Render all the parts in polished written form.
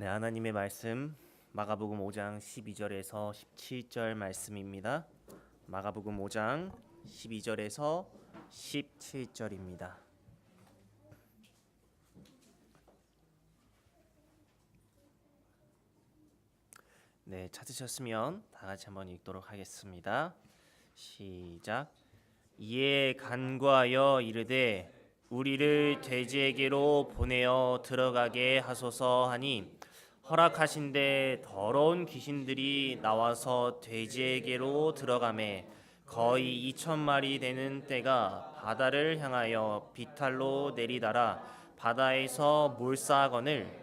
네, 하나님의 말씀 마가복음 5장 12절에서 17절 말씀입니다. 마가복음 5장 12절에서 17절입니다. 네, 찾으셨으면 다 같이 한번 읽도록 하겠습니다. 시작. 이에 간구하여 이르되 우리를 돼지에게로 보내어 들어가게 하소서 하니 허락하신데 더러운 귀신들이 나와서 돼지에게로 들어가매 거의 2,000마리 되는 떼가 바다를 향하여 비탈로 내리다라 바다에서 몰사하거늘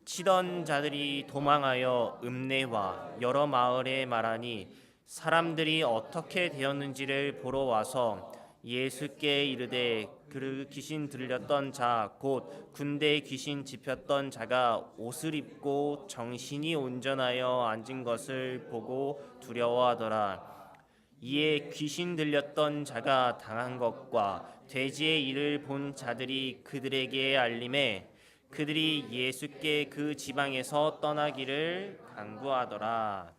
치던 자들이 도망하여 읍내와 여러 마을에 말하니 사람들이 어떻게 되었는지를 보러 와서 예수께 이르되 그 귀신 들렸던 자 곧 군대 귀신 집혔던 자가 옷을 입고 정신이 온전하여 앉은 것을 보고 두려워하더라. 이에 귀신 들렸던 자가 당한 것과 돼지의 일을 본 자들이 그들에게 알림해 그들이 예수께 그 지방에서 떠나기를 간구하더라.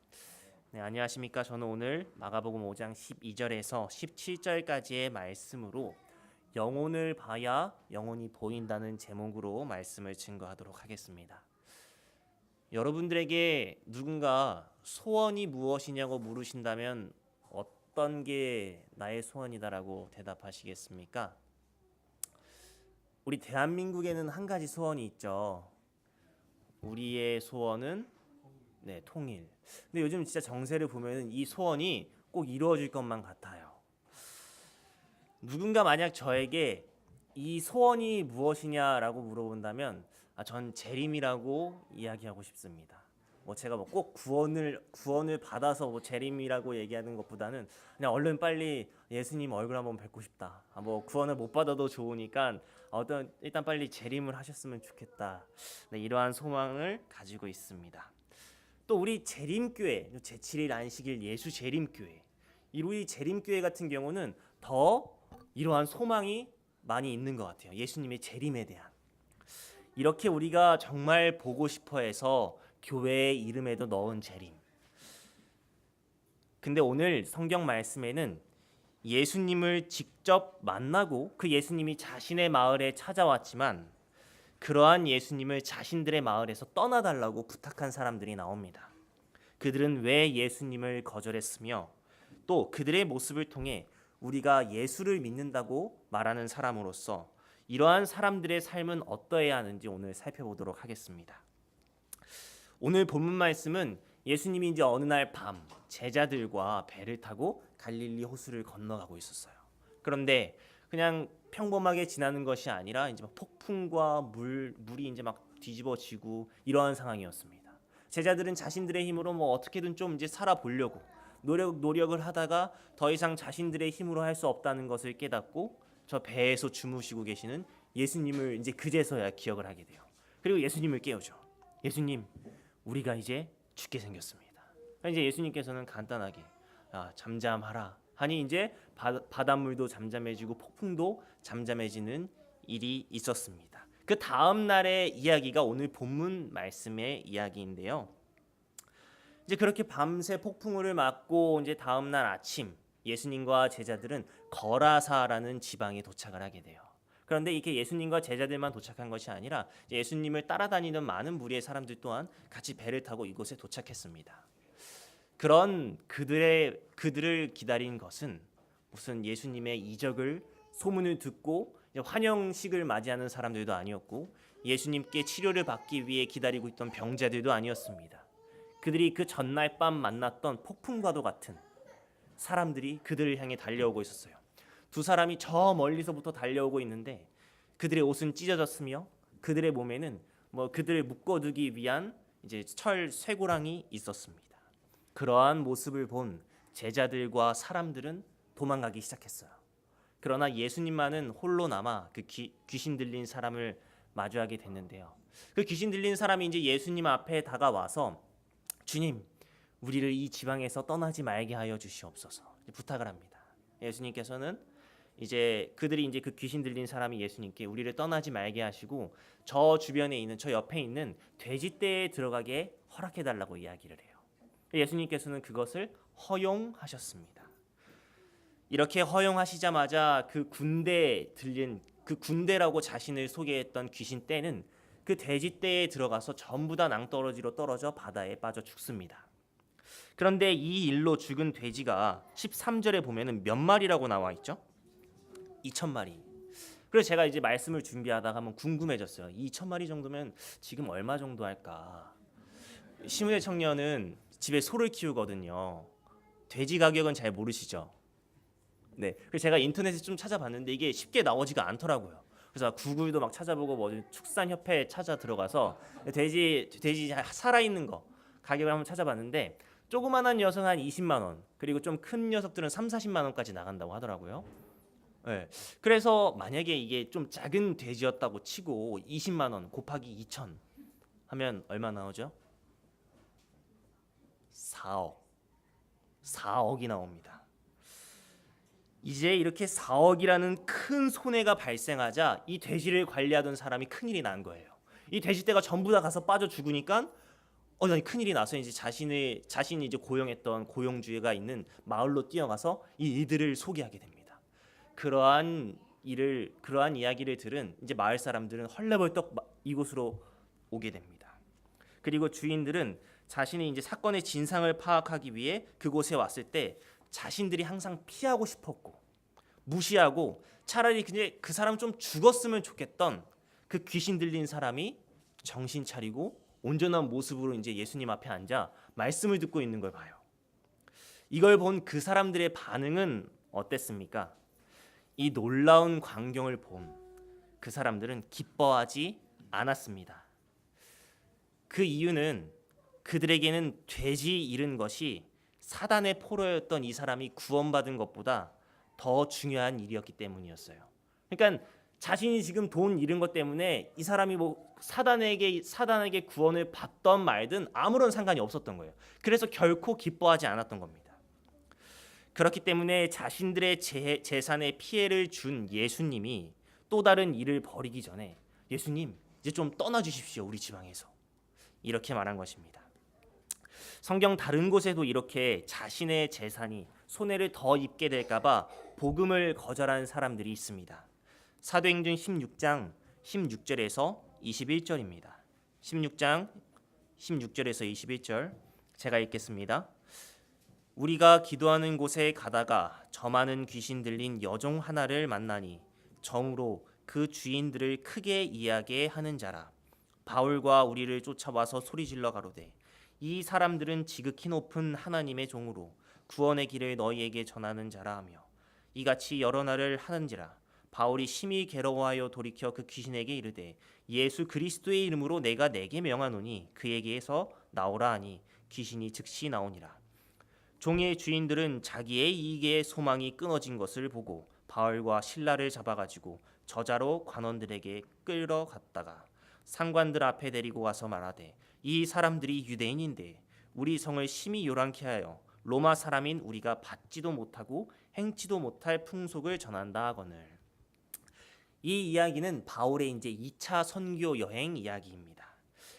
네, 안녕하십니까? 저는 오늘 마가복음 5장 12절에서 17절까지의 말씀으로 영혼을 봐야 영혼이 보인다는 제목으로 말씀을 증거하도록 하겠습니다. 여러분들에게 누군가 소원이 무엇이냐고 물으신다면 어떤 게 나의 소원이다라고 대답하시겠습니까? 우리 대한민국에는 한 가지 소원이 있죠. 우리의 소원은 통일. 근데 요즘 진짜 정세를 보면은 이 소원이 꼭 이루어질 것만 같아요. 누군가 만약 저에게 이 소원이 무엇이냐라고 물어본다면 전 재림이라고 이야기하고 싶습니다. 제가 꼭 구원을 받아서 재림이라고 얘기하는 것보다는 그냥 얼른 빨리 예수님 얼굴 한번 뵙고 싶다. 구원을 못 받아도 좋으니까 일단 빨리 재림을 하셨으면 좋겠다. 네, 이러한 소망을 가지고 있습니다. 또 우리 재림교회 제7일 안식일 예수 재림교회 우리 재림교회 같은 경우는 더 이러한 소망이 많이 있는 것 같아요. 예수님의 재림에 대한 이렇게 우리가 정말 보고 싶어해서 교회의 이름에도 넣은 재림. 근데 오늘 성경 말씀에는 예수님을 직접 만나고 그 예수님이 자신의 마을에 찾아왔지만 그러한 예수님을 자신들의 마을에서 떠나달라고 부탁한 사람들이 나옵니다. 그들은 왜 예수님을 거절했으며 또 그들의 모습을 통해 우리가 예수를 믿는다고 말하는 사람으로서 이러한 사람들의 삶은 어떠해야 하는지 오늘 살펴보도록 하겠습니다. 오늘 본문 말씀은 예수님이 이제 어느 날 밤 제자들과 배를 타고 갈릴리 호수를 건너가고 있었어요. 그런데 그냥 평범하게 지나는 것이 아니라 이제 폭풍과 물이 이제 막 뒤집어지고 이러한 상황이었습니다. 제자들은 자신들의 힘으로 어떻게든 좀 이제 살아보려고 노력을 하다가 더 이상 자신들의 힘으로 할 수 없다는 것을 깨닫고 저 배에서 주무시고 계시는 예수님을 이제 그제서야 기억을 하게 돼요. 그리고 예수님을 깨우죠. 예수님, 우리가 이제 죽게 생겼습니다. 이제 예수님께서는 간단하게 잠잠하라 하니 이제 바닷물도 잠잠해지고 폭풍도 잠잠해지는 일이 있었습니다. 그 다음 날의 이야기가 오늘 본문 말씀의 이야기인데요. 이제 그렇게 밤새 폭풍우를 맞고 이제 다음 날 아침 예수님과 제자들은 거라사라는 지방에 도착을 하게 돼요. 그런데 이렇게 예수님과 제자들만 도착한 것이 아니라 예수님을 따라다니는 많은 무리의 사람들 또한 같이 배를 타고 이곳에 도착했습니다. 그런 그들을 기다린 것은 무슨 예수님의 이적을 소문을 듣고 환영식을 맞이하는 사람들도 아니었고 예수님께 치료를 받기 위해 기다리고 있던 병자들도 아니었습니다. 그들이 그 전날 밤 만났던 폭풍과도 같은 사람들이 그들을 향해 달려오고 있었어요. 두 사람이 저 멀리서부터 달려오고 있는데 그들의 옷은 찢어졌으며 그들의 몸에는 그들을 묶어두기 위한 이제 철 쇠고랑이 있었습니다. 그러한 모습을 본 제자들과 사람들은 도망가기 시작했어요. 그러나 예수님만은 홀로 남아 그 귀신 들린 사람을 마주하게 됐는데요. 그 귀신 들린 사람이 이제 예수님 앞에 다가와서 주님, 우리를 이 지방에서 떠나지 말게 하여 주시옵소서 부탁을 합니다. 예수님께서는 이제 그들이 이제 그 귀신 들린 사람이 예수님께 우리를 떠나지 말게 하시고 저 주변에 있는 저 옆에 있는 돼지떼에 들어가게 허락해 달라고 이야기를 해요. 예수님께서는 그것을 허용하셨습니다. 이렇게 허용하시자마자 그 군대에 들린 그 군대라고 자신을 소개했던 귀신 떼는 그 돼지떼에 들어가서 전부 다 낭떠러지로 떨어져 바다에 빠져 죽습니다. 그런데 이 일로 죽은 돼지가 13절에 보면은 몇 마리라고 나와 있죠? 2,000마리. 그래서 제가 이제 말씀을 준비하다가 한번 궁금해졌어요. 2,000마리 정도면 지금 얼마 정도 할까? 시무의 청년은 집에 소를 키우거든요. 돼지 가격은 잘 모르시죠? 네. 그래서 제가 인터넷에 좀 찾아봤는데 이게 쉽게 나오지가 않더라고요. 그래서 구글도 막 찾아보고 뭐 축산협회 찾아 들어가서 돼지 살아 있는 거 가격을 한번 찾아봤는데 조그만한 녀석은 한 20만 원, 그리고 좀 큰 녀석들은 3, 40만 원까지 나간다고 하더라고요. 네. 그래서 만약에 이게 좀 작은 돼지였다고 치고 20만 원 곱하기 2천 하면 얼마 나오죠? 4억. 4억이 나옵니다. 이제 이렇게 4억이라는 큰 손해가 발생하자 이 돼지를 관리하던 사람이 큰일이 난 거예요. 이 돼지떼가 전부 다 가서 빠져 죽으니까 큰일이 나서 이제 자신이 이제 고용했던 고용주가 있는 마을로 뛰어가서 이 일들을 소개하게 됩니다. 그러한 이야기를 들은 이제 마을 사람들은 헐레벌떡 이곳으로 오게 됩니다. 그리고 주인들은 자신이 이제 사건의 진상을 파악하기 위해 그곳에 왔을 때 자신들이 항상 피하고 싶었고 무시하고 차라리 그냥 그 사람 좀 죽었으면 좋겠던 그 귀신 들린 사람이 정신 차리고 온전한 모습으로 이제 예수님 앞에 앉아 말씀을 듣고 있는 걸 봐요. 이걸 본 그 사람들의 반응은 어땠습니까? 이 놀라운 광경을 본 그 사람들은 기뻐하지 않았습니다. 그 이유는 그들에게는 돼지 잃은 것이 사단의 포로였던 이 사람이 구원받은 것보다 더 중요한 일이었기 때문이었어요. 그러니까 자신이 지금 돈 잃은 것 때문에 이 사람이 뭐 사단에게 구원을 받던 말든 아무런 상관이 없었던 거예요. 그래서 결코 기뻐하지 않았던 겁니다. 그렇기 때문에 자신들의 재산에 피해를 준 예수님이 또 다른 일을 벌이기 전에 예수님 이제 좀 떠나 주십시오, 우리 지방에서. 이렇게 말한 것입니다. 성경 다른 곳에도 이렇게 자신의 재산이 손해를 더 입게 될까 봐 복음을 거절한 사람들이 있습니다. 사도행전 16장 16절에서 21절입니다. 16장 16절에서 21절 제가 읽겠습니다. 우리가 기도하는 곳에 가다가 저 많은 귀신 들린 여종 하나를 만나니 정으로 그 주인들을 크게 이야기하게 하는 자라. 바울과 우리를 쫓아와서 소리질러 가로되 이 사람들은 지극히 높은 하나님의 종으로 구원의 길을 너희에게 전하는 자라 하며 이같이 여러 날을 하는지라. 바울이 심히 괴로워하여 돌이켜 그 귀신에게 이르되 예수 그리스도의 이름으로 내가 내게 명하노니 그에게서 나오라 하니 귀신이 즉시 나오니라. 종의 주인들은 자기의 이익에 소망이 끊어진 것을 보고 바울과 실라를 잡아가지고 저자로 관원들에게 끌어갔다가 상관들 앞에 데리고 가서 말하되 이 사람들이 유대인인데 우리 성을 심히 요란케 하여 로마 사람인 우리가 받지도 못하고 행치도 못할 풍속을 전한다 하거늘. 이 이야기는 바울의 이제 2차 선교 여행 이야기입니다.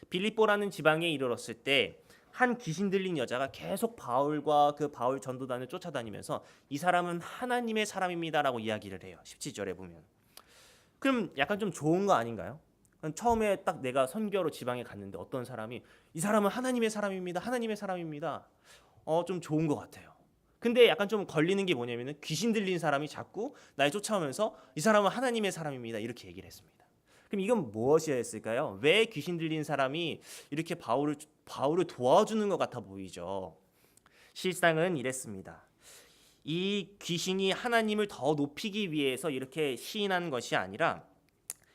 빌립보라는 지방에 이르렀을 때 한 귀신 들린 여자가 계속 바울과 그 바울 전도단을 쫓아다니면서 이 사람은 하나님의 사람입니다라고 이야기를 해요. 17절에 보면. 그럼 약간 좀 좋은 거 아닌가요? 처음에 딱 내가 선교로 지방에 갔는데 어떤 사람이 이 사람은 하나님의 사람입니다. 하나님의 사람입니다. 좀 좋은 것 같아요. 근데 약간 좀 걸리는 게 뭐냐면은 귀신 들린 사람이 자꾸 날 쫓아오면서 이 사람은 하나님의 사람입니다. 이렇게 얘기를 했습니다. 그럼 이건 무엇이었을까요? 왜 귀신 들린 사람이 이렇게 바울을 도와주는 것 같아 보이죠? 실상은 이랬습니다. 이 귀신이 하나님을 더 높이기 위해서 이렇게 시인한 것이 아니라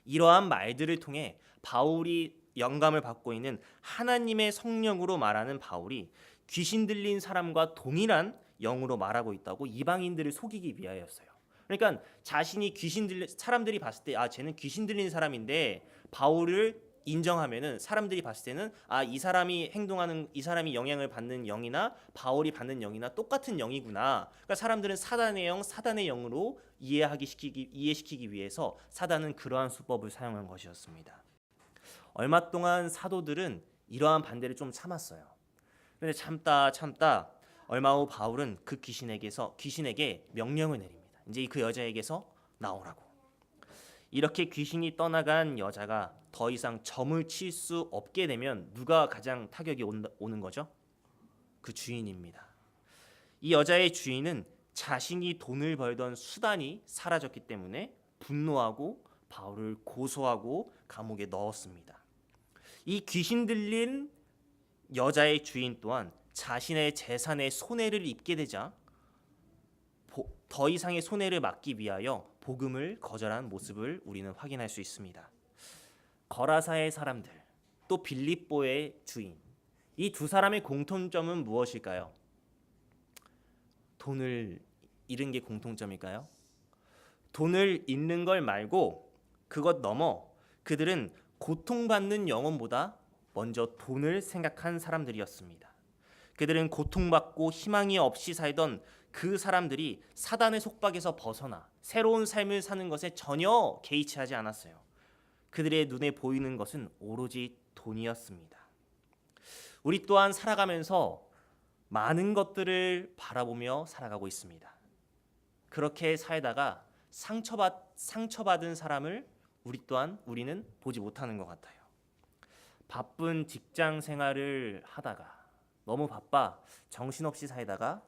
이러한 말들을 통해 바울이 영감을 받고 있는 하나님의 성령으로 말하는 바울이 귀신 들린 사람과 동일한 영으로 말하고 있다고 이방인들을 속이기 위하여였어요. 그러니까 자신이 사람들이 봤을 때 쟤는 귀신 들린 사람인데 바울을 인정하면은 사람들이 봤을 때는 이 사람이 행동하는 이 사람이 영향을 받는 영이나 바울이 받는 영이나 똑같은 영이구나. 그러니까 사람들은 사단의 영, 사단의 영으로 이해시키기 위해서 사단은 그러한 수법을 사용한 것이었습니다. 얼마 동안 사도들은 이러한 반대를 좀 참았어요. 그런데 참다 얼마 후 바울은 그 귀신에게 명령을 내립니다. 이제 그 여자에게서 나오라고. 이렇게 귀신이 떠나간 여자가 더 이상 점을 칠 수 없게 되면 누가 가장 타격이 오는 거죠? 그 주인입니다. 이 여자의 주인은 자신이 돈을 벌던 수단이 사라졌기 때문에 분노하고 바울을 고소하고 감옥에 넣었습니다. 이 귀신 들린 여자의 주인 또한 자신의 재산에 손해를 입게 되자 더 이상의 손해를 막기 위하여 복음을 거절한 모습을 우리는 확인할 수 있습니다. 거라사의 사람들, 또 빌립보의 주인, 이 두 사람의 공통점은 무엇일까요? 돈을 잃은 게 공통점일까요? 돈을 잃는 걸 말고 그것 넘어 그들은 고통받는 영혼보다 먼저 돈을 생각한 사람들이었습니다. 그들은 고통받고 희망이 없이 살던 그 사람들이 사단의 속박에서 벗어나 새로운 삶을 사는 것에 전혀 개의치 하지 않았어요. 그들의 눈에 보이는 것은 오로지 돈이었습니다. 우리 또한 살아가면서 많은 것들을 바라보며 살아가고 있습니다. 그렇게 살다가 상처받은 사람을 우리는 보지 못하는 것 같아요. 바쁜 직장 생활을 하다가 너무 바빠 정신없이 살다가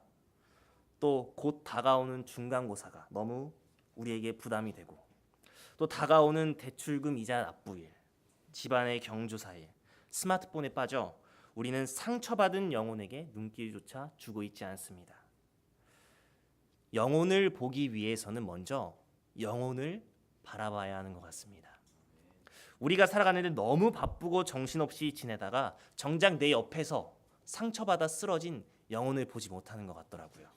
또 곧 다가오는 중간고사가 너무 우리에게 부담이 되고 또 다가오는 대출금 이자 납부일, 집안의 경조사일, 스마트폰에 빠져 우리는 상처받은 영혼에게 눈길조차 주고 있지 않습니다. 영혼을 보기 위해서는 먼저 영혼을 바라봐야 하는 것 같습니다. 우리가 살아가는데 너무 바쁘고 정신없이 지내다가 정작 내 옆에서 상처받아 쓰러진 영혼을 보지 못하는 것 같더라고요.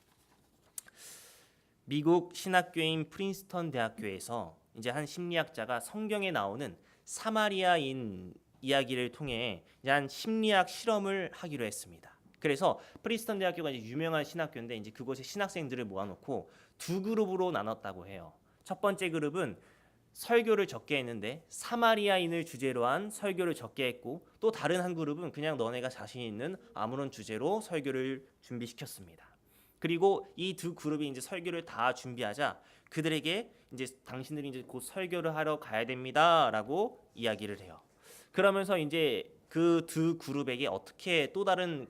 미국 신학교인 프린스턴 대학교에서 이제 한 심리학자가 성경에 나오는 사마리아인 이야기를 통해 한 심리학 실험을 하기로 했습니다. 그래서 프린스턴 대학교가 이제 유명한 신학교인데 이제 그곳에 신학생들을 모아놓고 두 그룹으로 나눴다고 해요. 첫 번째 그룹은 설교를 적게 했는데 사마리아인을 주제로 한 설교를 적게 했고 또 다른 한 그룹은 그냥 너네가 자신 있는 아무런 주제로 설교를 준비시켰습니다. 그리고 이 두 그룹이 이제 설교를 다 준비하자 그들에게 이제 당신들이 이제 곧 설교를 하러 가야 됩니다라고 이야기를 해요. 그러면서 이제 그 두 그룹에게 어떻게 또 다른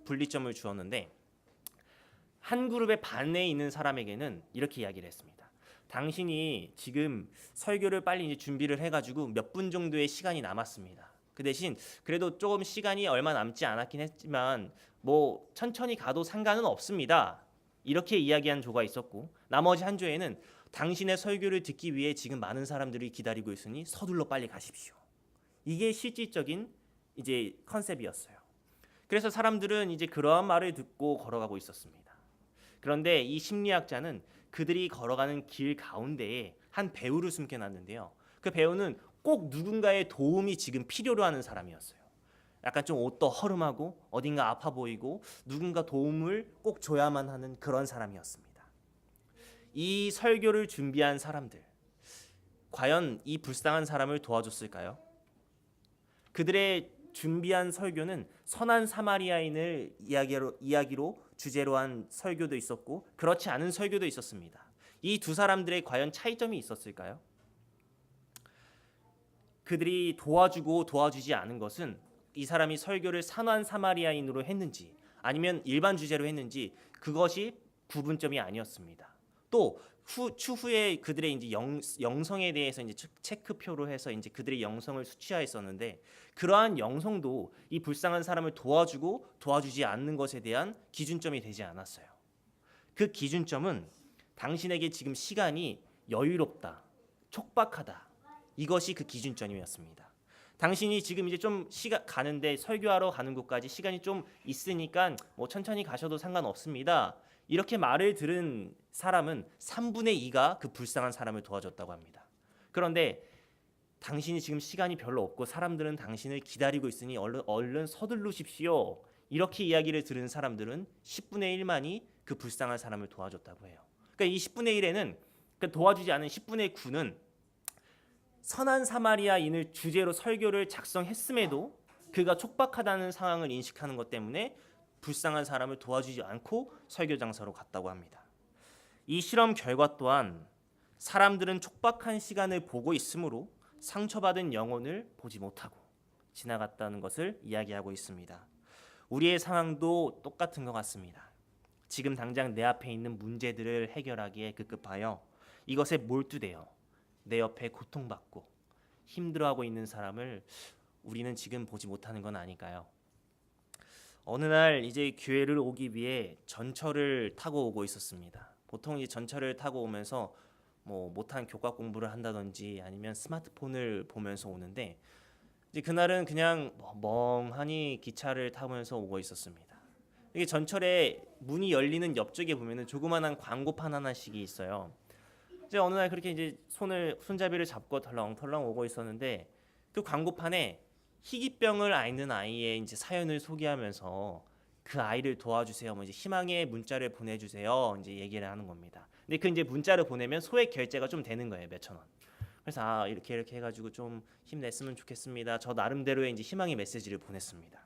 분리점을 주었는데 한 그룹의 반에 있는 사람에게는 이렇게 이야기를 했습니다. 당신이 지금 설교를 빨리 이제 준비를 해가지고 몇 분 정도의 시간이 남았습니다. 그 대신 그래도 조금 시간이 얼마 남지 않았긴 했지만 뭐 천천히 가도 상관은 없습니다. 이렇게 이야기한 조가 있었고 나머지 한 조에는 당신의 설교를 듣기 위해 지금 많은 사람들이 기다리고 있으니 서둘러 빨리 가십시오. 이게 실질적인 이제 컨셉이었어요. 그래서 사람들은 이제 그러한 말을 듣고 걸어가고 있었습니다. 그런데 이 심리학자는 그들이 걸어가는 길 가운데에 한 배우를 숨겨놨는데요. 그 배우는 꼭 누군가의 도움이 지금 필요로 하는 사람이었어요. 약간 좀 옷도 허름하고 어딘가 아파 보이고 누군가 도움을 꼭 줘야만 하는 그런 사람이었습니다. 이 설교를 준비한 사람들, 과연 이 불쌍한 사람을 도와줬을까요? 그들의 준비한 설교는 선한 사마리아인을 이야기로 주제로 한 설교도 있었고 그렇지 않은 설교도 있었습니다. 이 두 사람들의 과연 차이점이 있었을까요? 그들이 도와주고 도와주지 않은 것은 이 사람이 설교를 선한 사마리아인으로 했는지 아니면 일반 주제로 했는지 그것이 구분점이 아니었습니다. 또 추후에 그들의 이제 영성에 대해서 이제 체크표로 해서 이제 그들의 영성을 수치화했었는데 그러한 영성도 이 불쌍한 사람을 도와주고 도와주지 않는 것에 대한 기준점이 되지 않았어요. 그 기준점은 당신에게 지금 시간이 여유롭다, 촉박하다. 이것이 그 기준점이었습니다. 당신이 지금 이제 좀 시간 가는데 설교하러 가는 곳까지 시간이 좀 있으니까 뭐 천천히 가셔도 상관없습니다. 이렇게 말을 들은 사람은 3분의 2가 그 불쌍한 사람을 도와줬다고 합니다. 그런데 당신이 지금 시간이 별로 없고 사람들은 당신을 기다리고 있으니 얼른 서둘르십시오. 이렇게 이야기를 들은 사람들은 10분의 1만이 그 불쌍한 사람을 도와줬다고 해요. 그러니까 이 10분의 1에는 그 도와주지 않은 10분의 9는 선한 사마리아인을 주제로 설교를 작성했음에도 그가 촉박하다는 상황을 인식하는 것 때문에 불쌍한 사람을 도와주지 않고 설교 장소로 갔다고 합니다. 이 실험 결과 또한 사람들은 촉박한 시간을 보고 있으므로 상처받은 영혼을 보지 못하고 지나갔다는 것을 이야기하고 있습니다. 우리의 상황도 똑같은 것 같습니다. 지금 당장 내 앞에 있는 문제들을 해결하기에 급급하여 이것에 몰두되어 내 옆에 고통받고 힘들어하고 있는 사람을 우리는 지금 보지 못하는 건 아닐까요? 어느 날 이제 교회를 오기 위해 전철을 타고 오고 있었습니다. 보통 이 전철을 타고 오면서 못한 교과 공부를 한다든지 아니면 스마트폰을 보면서 오는데 이제 그날은 그냥 멍하니 기차를 타면서 오고 있었습니다. 이게 전철에 문이 열리는 옆쪽에 보면은 조그만한 광고판 하나씩이 있어요. 이제 어느 날 그렇게 이제 손잡이를 잡고 덜렁덜렁 오고 있었는데 그 광고판에 희귀병을 앓는 아이의 이제 사연을 소개하면서 그 아이를 도와주세요. 이제 희망의 문자를 보내주세요. 이제 얘기를 하는 겁니다. 근데 그 이제 문자를 보내면 소액 결제가 좀 되는 거예요. 몇천 원. 그래서 이렇게 해가지고 좀 힘냈으면 좋겠습니다. 저 나름대로의 이제 희망의 메시지를 보냈습니다.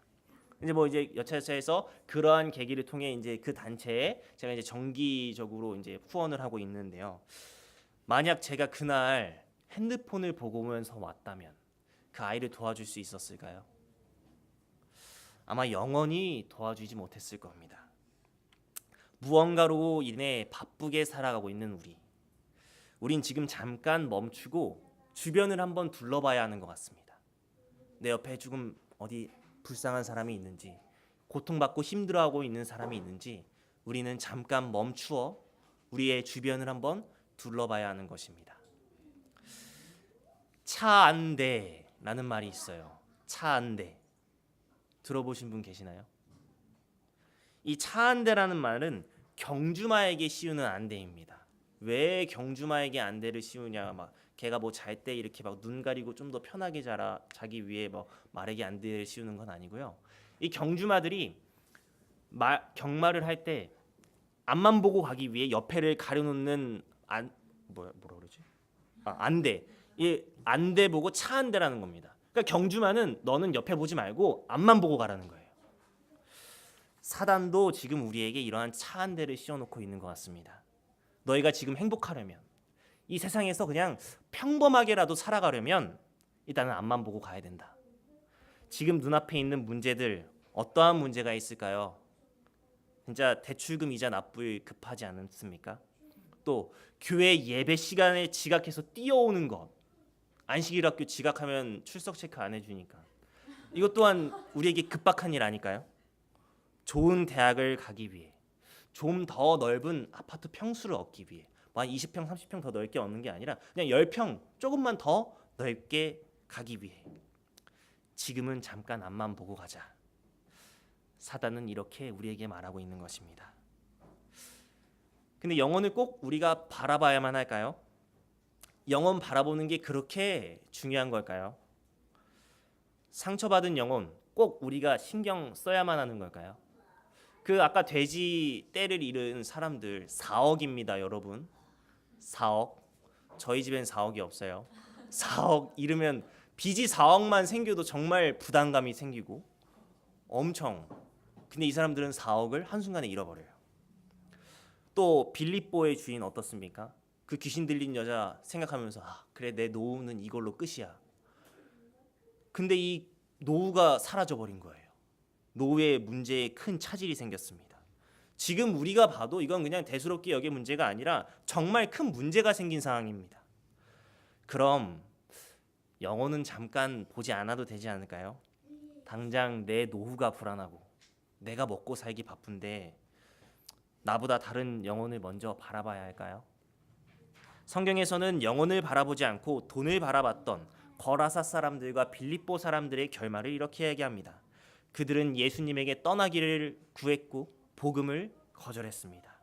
이제 여차여차해서 그러한 계기를 통해 이제 그 단체에 제가 이제 정기적으로 이제 후원을 하고 있는데요. 만약 제가 그날 핸드폰을 보고 오면서 왔다면 그 아이를 도와줄 수 있었을까요? 아마 영원히 도와주지 못했을 겁니다. 무언가로 인해 바쁘게 살아가고 있는 우린 지금 잠깐 멈추고 주변을 한번 둘러봐야 하는 것 같습니다. 내 옆에 조금 어디 불쌍한 사람이 있는지, 고통받고 힘들어하고 있는 사람이 있는지 우리는 잠깐 멈추어 우리의 주변을 한번 둘러봐야 하는 것입니다. 차 안 돼라는 말이 있어요. 차 안 돼. 들어보신 분 계시나요? 이 차 안 돼라는 말은 경주마에게 씌우는 안대입니다. 왜 경주마에게 안대를 씌우냐? 걔가 잘 때 이렇게 눈 가리고 좀 더 편하게 자기 위해 말에게 안대를 씌우는 건 아니고요. 이 경주마들이 경마를 할 때 앞만 보고 가기 위해 옆에를 가려놓는 뭐라 그러지? 안대. 이 안대 보고 차 안대라는 겁니다. 그러니까 경주마는 너는 옆에 보지 말고 앞만 보고 가라는 거예요. 사단도 지금 우리에게 이러한 차 한 대를 씌워놓고 있는 것 같습니다. 너희가 지금 행복하려면 이 세상에서 그냥 평범하게라도 살아가려면 일단은 앞만 보고 가야 된다. 지금 눈앞에 있는 문제들 어떠한 문제가 있을까요? 진짜 대출금 이자 납부일 급하지 않습니까? 또 교회 예배 시간에 지각해서 뛰어오는 것, 안식일학교 지각하면 출석 체크 안 해주니까 이것 또한 우리에게 급박한 일 아닐까요? 좋은 대학을 가기 위해 좀 더 넓은 아파트 평수를 얻기 위해 20평, 30평 더 넓게 얻는 게 아니라 그냥 10평 조금만 더 넓게 가기 위해 지금은 잠깐 앞만 보고 가자. 사단은 이렇게 우리에게 말하고 있는 것입니다. 근데 영혼을 꼭 우리가 바라봐야만 할까요? 영혼 바라보는 게 그렇게 중요한 걸까요? 상처받은 영혼 꼭 우리가 신경 써야만 하는 걸까요? 아까 돼지 떼를 잃은 사람들 4억입니다, 여러분. 4억. 저희 집엔 4억이 없어요. 4억 잃으면 빚이 4억만 생겨도 정말 부담감이 생기고 엄청. 근데 이 사람들은 4억을 한순간에 잃어버려요. 또 빌립보의 주인 어떻습니까? 그 귀신 들린 여자 생각하면서 그래 내 노후는 이걸로 끝이야. 근데 이 노후가 사라져버린 거예요. 노후의 문제에 큰 차질이 생겼습니다. 지금 우리가 봐도 이건 그냥 대수롭게 여길 문제가 아니라 정말 큰 문제가 생긴 상황입니다. 그럼 영혼은 잠깐 보지 않아도 되지 않을까요? 당장 내 노후가 불안하고 내가 먹고 살기 바쁜데 나보다 다른 영혼을 먼저 바라봐야 할까요? 성경에서는 영혼을 바라보지 않고 돈을 바라봤던 거라사 사람들과 빌립보 사람들의 결말을 이렇게 얘기합니다. 그들은 예수님에게 떠나기를 구했고 복음을 거절했습니다.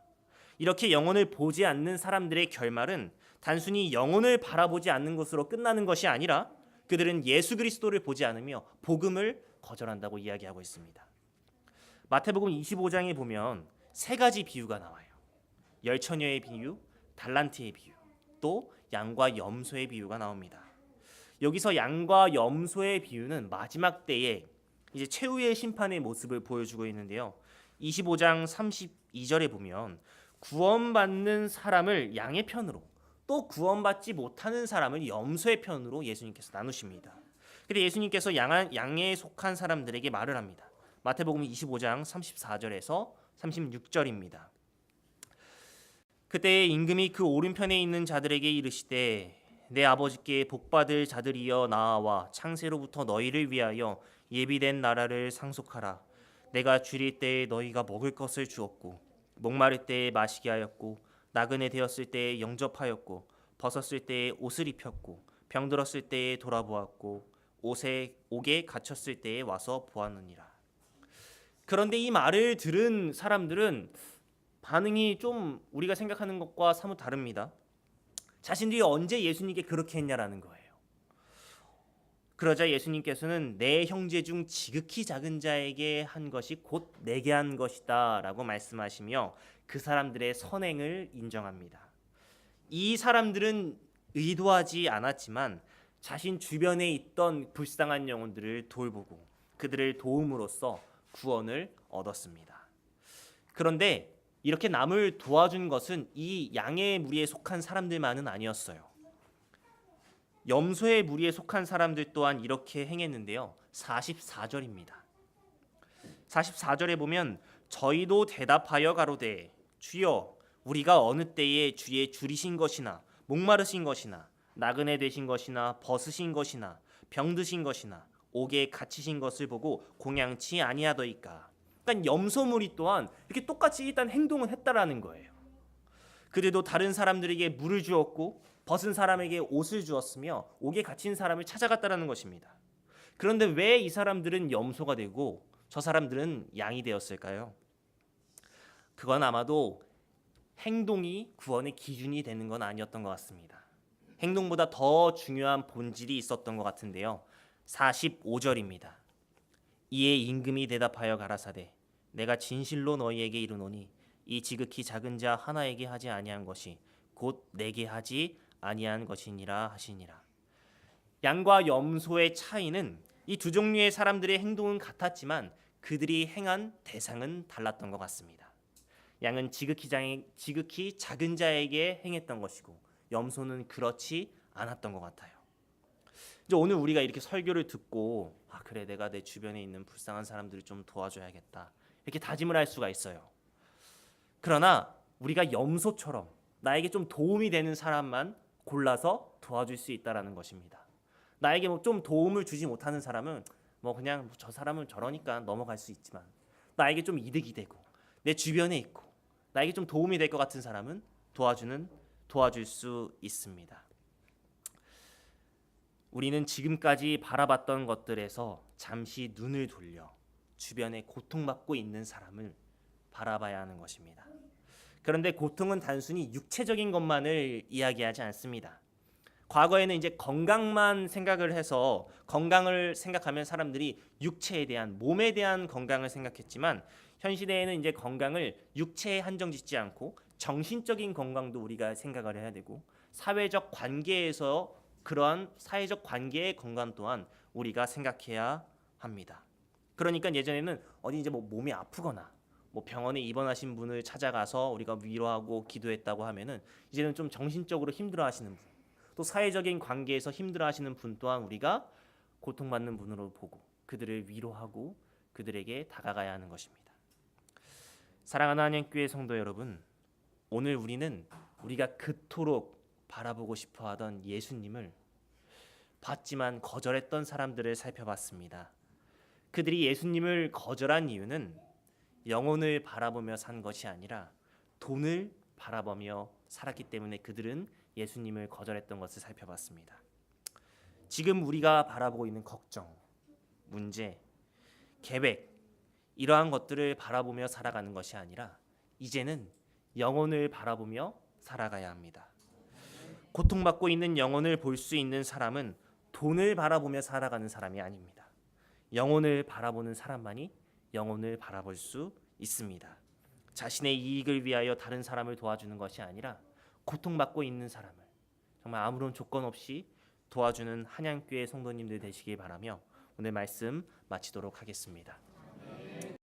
이렇게 영혼을 보지 않는 사람들의 결말은 단순히 영혼을 바라보지 않는 것으로 끝나는 것이 아니라 그들은 예수 그리스도를 보지 않으며 복음을 거절한다고 이야기하고 있습니다. 마태복음 25장에 보면 세 가지 비유가 나와요. 열처녀의 비유, 달란트의 비유, 또 양과 염소의 비유가 나옵니다. 여기서 양과 염소의 비유는 마지막 때에 이제 최후의 심판의 모습을 보여주고 있는데요. 25장 32절에 보면 구원받는 사람을 양의 편으로, 또 구원받지 못하는 사람을 염소의 편으로 예수님께서 나누십니다. 근데 예수님께서 양에 속한 사람들에게 말을 합니다. 마태복음 25장 34절에서 36절입니다. 그때 임금이 그 오른편에 있는 자들에게 이르시되 내 아버지께 복받을 자들이여 나아와 창세로부터 너희를 위하여 예비된 나라를 상속하라. 내가 줄일 때에 너희가 먹을 것을 주었고 목마를 때에 마시게 하였고 나그네 되었을 때에 영접하였고 벗었을 때에 옷을 입혔고 병들었을 때에 돌아보았고 옥에 갇혔을 때에 와서 보았느니라. 그런데 이 말을 들은 사람들은 반응이 좀 우리가 생각하는 것과 사뭇 다릅니다. 자신들이 언제 예수님께 그렇게 했냐라는 거예요. 그러자 예수님께서는 내 형제 중 지극히 작은 자에게 한 것이 곧 내게 한 것이다 라고 말씀하시며 그 사람들의 선행을 인정합니다. 이 사람들은 의도하지 않았지만 자신 주변에 있던 불쌍한 영혼들을 돌보고 그들을 도움으로써 구원을 얻었습니다. 그런데 이렇게 남을 도와준 것은 이 양의 무리에 속한 사람들만은 아니었어요. 염소의 무리에 속한 사람들 또한 이렇게 행했는데요. 44절입니다. 44절에 보면 저희도 대답하여 가로되 주여 우리가 어느 때에 주의 줄이신 것이나 목마르신 것이나 나그네 되신 것이나 벗으신 것이나 병드신 것이나 옥에 갇히신 것을 보고 공양치 아니하더이까. 그러니까 염소무리 또한 이렇게 똑같이 일단 행동을 했다라는 거예요. 그들도 다른 사람들에게 물을 주었고 벗은 사람에게 옷을 주었으며 옥에 갇힌 사람을 찾아갔다라는 것입니다. 그런데 왜 이 사람들은 염소가 되고 저 사람들은 양이 되었을까요? 그건 아마도 행동이 구원의 기준이 되는 건 아니었던 것 같습니다. 행동보다 더 중요한 본질이 있었던 것 같은데요. 45절입니다. 이에 임금이 대답하여 가라사대 내가 진실로 너희에게 이르노니 이 지극히 작은 자 하나에게 하지 아니한 것이 곧 내게 하지 아니한 것이니라 하시니라. 양과 염소의 차이는 이 두 종류의 사람들의 행동은 같았지만 그들이 행한 대상은 달랐던 것 같습니다. 양은 지극히 작은 자에게 행했던 것이고 염소는 그렇지 않았던 것 같아요. 이제 오늘 우리가 이렇게 설교를 듣고 그래 내가 내 주변에 있는 불쌍한 사람들을 좀 도와줘야겠다 이렇게 다짐을 할 수가 있어요. 그러나 우리가 염소처럼 나에게 좀 도움이 되는 사람만 골라서 도와줄 수 있다라는 것입니다. 나에게 좀 도움을 주지 못하는 사람은 그냥 저 사람은 저러니까 넘어갈 수 있지만 나에게 좀 이득이 되고 내 주변에 있고 나에게 좀 도움이 될 것 같은 사람은 도와줄 수 있습니다. 우리는 지금까지 바라봤던 것들에서 잠시 눈을 돌려 주변에 고통받고 있는 사람을 바라봐야 하는 것입니다. 그런데 고통은 단순히 육체적인 것만을 이야기하지 않습니다. 과거에는 이제 건강만 생각을 해서 건강을 생각하면 사람들이 육체에 대한 몸에 대한 건강을 생각했지만 현 시대에는 이제 건강을 육체에 한정짓지 않고 정신적인 건강도 우리가 생각을 해야 되고 사회적 관계에서 그러한 사회적 관계의 건강 또한 우리가 생각해야 합니다. 그러니까 예전에는 어디 이제 몸이 아프거나 병원에 입원하신 분을 찾아가서 우리가 위로하고 기도했다고 하면은 이제는 좀 정신적으로 힘들어하시는 분, 또 사회적인 관계에서 힘들어하시는 분 또한 우리가 고통받는 분으로 보고 그들을 위로하고 그들에게 다가가야 하는 것입니다. 사랑하는 한영교회 성도 여러분, 오늘 우리는 우리가 그토록 바라보고 싶어하던 예수님을 봤지만 거절했던 사람들을 살펴봤습니다. 그들이 예수님을 거절한 이유는 영혼을 바라보며 산 것이 아니라 돈을 바라보며 살았기 때문에 그들은 예수님을 거절했던 것을 살펴봤습니다. 지금 우리가 바라보고 있는 걱정, 문제, 계획 이러한 것들을 바라보며 살아가는 것이 아니라 이제는 영혼을 바라보며 살아가야 합니다. 고통받고 있는 영혼을 볼 수 있는 사람은 돈을 바라보며 살아가는 사람이 아닙니다. 영혼을 바라보는 사람만이 영혼을 바라볼 수 있습니다. 자신의 이익을 위하여 다른 사람을 도와주는 것이 아니라 고통받고 있는 사람을 정말 아무런 조건 없이 도와주는 한양교회 성도님들 되시길 바라며 오늘 말씀 마치도록 하겠습니다.